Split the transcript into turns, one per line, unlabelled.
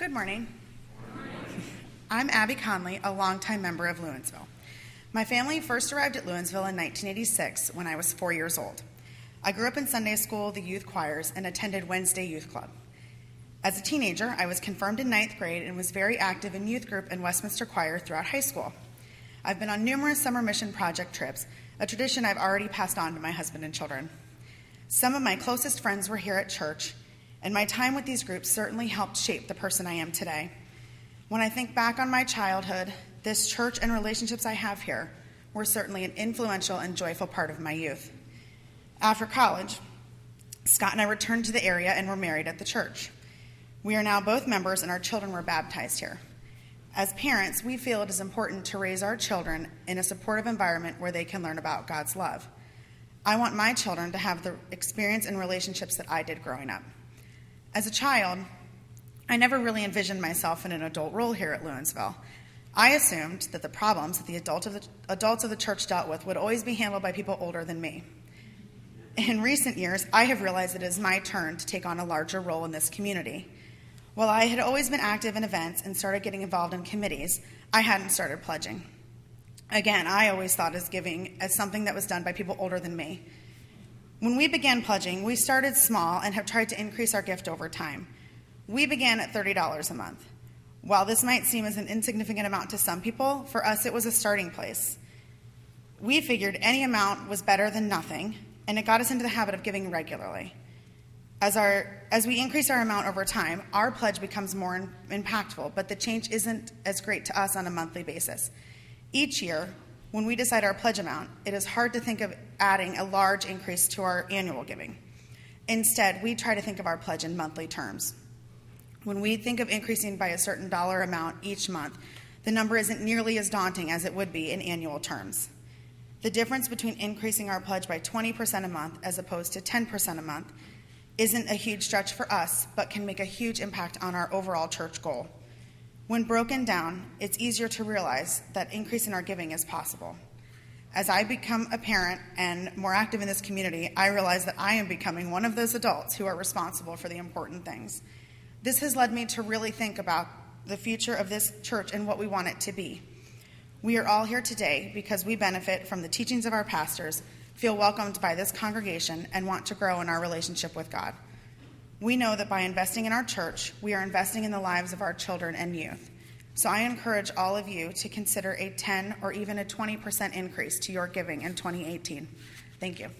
Good morning. I'm Abbey Conley, a longtime member of Lewinsville. My family first arrived at Lewinsville in 1986 when I was 4 years old. I grew up in Sunday school, the youth choirs, and attended Wednesday Youth Club. As a teenager, I was confirmed in 9th grade and was very active in youth group and Westminster choir throughout high school. I've been on numerous summer mission project trips, a tradition I've already passed on to my husband and children. Some of my closest friends were here at church, and my time with these groups certainly helped shape the person I am today. When I think back on my childhood, this church and relationships I have here were certainly an influential and joyful part of my youth. After college, Scott and I returned to the area and were married at the church. We are now both members and our children were baptized here. As parents, we feel it is important to raise our children in a supportive environment where they can learn about God's love. I want my children to have the experience and relationships that I did growing up. As a child, I never really envisioned myself in an adult role here at Lewinsville. I assumed that the problems that the adults of the church dealt with would always be handled by people older than me. In recent years, I have realized that it is my turn to take on a larger role in this community. While I had always been active in events and started getting involved in committees, I hadn't started pledging. Again, I always thought of giving as something that was done by people older than me. When we began pledging, we started small and have tried to increase our gift over time. We began at $30 a month. While this might seem as an insignificant amount to some people, for us it was a starting place. We figured any amount was better than nothing, and it got us into the habit of giving regularly. As we increase our amount over time, our pledge becomes more impactful, but the change isn't as great to us on a monthly basis. Each year, when we decide our pledge amount, it is hard to think of adding a large increase to our annual giving. Instead, we try to think of our pledge in monthly terms. When we think of increasing by a certain dollar amount each month, the number isn't nearly as daunting as it would be in annual terms. The difference between increasing our pledge by 20% a month as opposed to 10% a month isn't a huge stretch for us, but can make a huge impact on our overall church goal. When broken down, it's easier to realize that increasing our giving is possible. As I become a parent and more active in this community, I realize that I am becoming one of those adults who are responsible for the important things. This has led me to really think about the future of this church and what we want it to be. We are all here today because we benefit from the teachings of our pastors, feel welcomed by this congregation, and want to grow in our relationship with God. We know that by investing in our church, we are investing in the lives of our children and youth. So I encourage all of you to consider a 10 or even a 20% increase to your giving in 2018. Thank you.